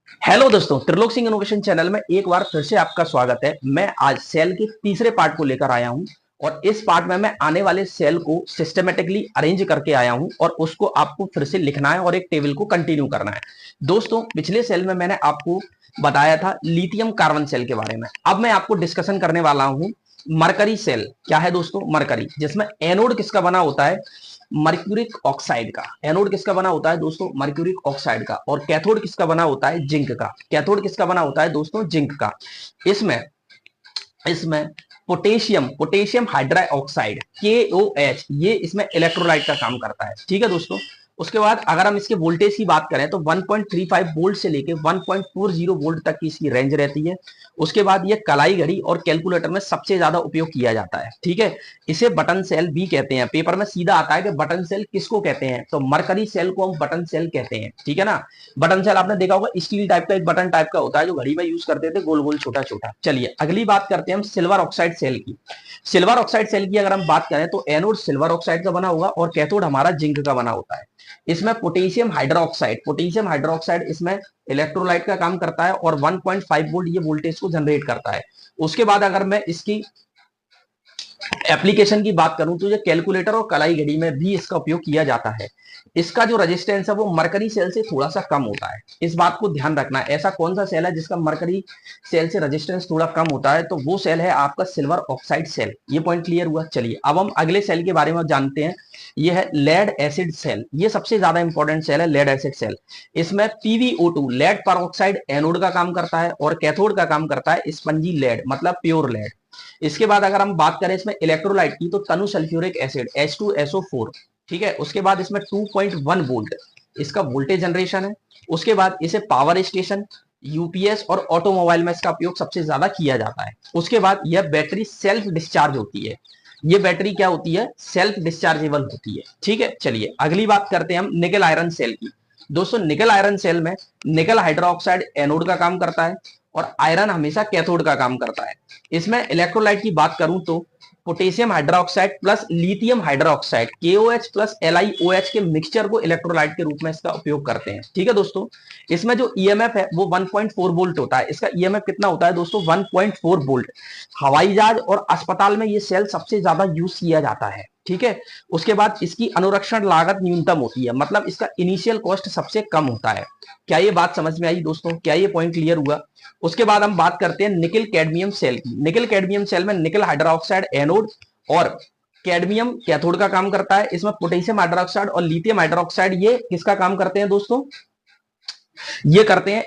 Hello दोस्तों, Trilok Singh innovation channel में एक बार फिर से आपका स्वागत है। मैं आज सेल के तीसरे पार्ट को लेकर आया हूं और इस पार्ट में मैं आने वाले सेल को सिस्टमेटिकली अरेंज करके आया हूं और उसको आपको फिर से लिखना है और एक टेबल को कंटिन्यू करना है। दोस्तों, पिछले सेल में मैंने आपको बताया था लिथियम कार्बन सेल के बारे में। अब मैं आपको डिस्कशन करने वाला हूं मरकरी सेल। क्या है दोस्तों? मरकरी, जिसमें एनोड किसका बना होता है? मर्क्यूरिक ऑक्साइड का। एनोड किसका बना होता है दोस्तों? मर्क्यूरिक ऑक्साइड का। और कैथोड किसका बना होता है? जिंक का। कैथोड किसका बना होता है दोस्तों? जिंक का। इसमें इसमें पोटेशियम पोटेशियम हाइड्रोक्साइड KOH, ये इसमें इलेक्ट्रोलाइट का काम करता है। ठीक है दोस्तों। उसके बाद अगर हम इसके वोल्टेज की बात करें तो 1.35 वोल्ट से लेके 1.40 वोल्ट तक की इसकी रेंज रहती है। उसके बाद ये कलाई घड़ी और कैलकुलेटर में सबसे ज्यादा उपयोग किया जाता है। ठीक है। इसे बटन सेल भी कहते हैं। पेपर में सीधा आता है कि बटन सेल किसको कहते हैं, तो मरकरी सेल को हम बटन सेल कहते हैं। ठीक है ना। बटन सेल आपने देखा होगा, स्टील टाइप का एक बटन टाइप का होता है जो घड़ी में यूज करते थे, गोल गोल छोटा छोटा। चलिए अगली बात करते हैं हम सिल्वर ऑक्साइड सेल की। सिल्वर ऑक्साइड सेल की अगर हम बात करें तो एनोड सिल्वर ऑक्साइड का बना होगा और कैथोड हमारा जिंक का बना होता है। इसमें पोटेशियम हाइड्रोक्साइड इसमें इलेक्ट्रोलाइट का काम करता है और 1.5 वोल्ट ये वोल्टेज को जनरेट करता है। उसके बाद अगर मैं इसकी एप्लीकेशन की बात करूं तो ये कैलकुलेटर और कलाई घड़ी में भी इसका उपयोग किया जाता है। इसका जो रेजिस्टेंस है वो मरकरी सेल से थोड़ा सा कम होता है। इस बात को ध्यान रखना है। ऐसा कौन सा सेल है जिसका मरकरी सेल से रेजिस्टेंस थोड़ा कम होता है? तो वो सेल है आपका सिल्वर ऑक्साइड सेल। ये पॉइंट क्लियर हुआ। चलिए अब हम अगले सेल के बारे में जानते हैं। ये है लेड एसिड सेल। ये सबसे ज्यादा इंपॉर्टेंट सेल है, लेड एसिड सेल। इसमें PbO2 लेड पर ऑक्साइड एनोड का काम करता है और कैथोड का काम करता है स्पंजी लेड, मतलब प्योर लेड। इसके बाद अगर हम बात करें इसमें इलेक्ट्रोलाइट की तो तनु सल्फ्यूरिक एसिड H2SO4। ठीक है। उसके बाद इसमें 2.1 वोल्ट इसका वोल्टेज जनरेशन है। उसके बाद इसे पावर स्टेशन, यूपीएस और ऑटोमोबाइल में इसका उपयोग सबसे ज्यादा किया जाता है। उसके बाद यह बैटरी सेल्फ डिस्चार्ज होती है। ये बैटरी क्या होती है? सेल्फ डिस्चार्जेबल होती है। ठीक है। चलिए अगली बात करते हैं हम निकल आयरन सेल की। दोस्तों, निकल आयरन सेल में निकल हाइड्रोक्साइड एनोड का काम करता है और आयरन हमेशा कैथोड का काम करता है। इसमें इलेक्ट्रोलाइट की बात करूं तो potassium hydroxide plus lithium hydroxide KOH plus LiOH के मिक्सचर को इलेक्ट्रोलाइट के रूप में इसका उपयोग करते हैं। ठीक है दोस्तों। इसमें जो ईएमएफ है वो 1.4 वोल्ट होता है। इसका ईएमएफ कितना होता है दोस्तों? 1.4 वोल्ट। हवाई जहाज और अस्पताल में ये सेल सबसे ज्यादा यूज किया जाता है। ठीक है। उसके बाद इसकी अनुरक्षण लागत न्यूनतम होती है, मतलब इसका इनिशियल कॉस्ट सबसे कम होता है। क्या ये बात समझ में आई दोस्तों? क्या ये पॉइंट क्लियर हुआ? उसके बाद हम बात करते हैं निकल कैडमियम सेल की। निकल कैडमियम सेल में निकल हाइड्रोक्साइड एनोड और कैडमियम कैथोड का काम करता है। इसमें पोटेशियम हाइड्रोक्साइड और लिथियम हाइड्रोक्साइड ये किसका काम करते हैं दोस्तों? ये करते हैं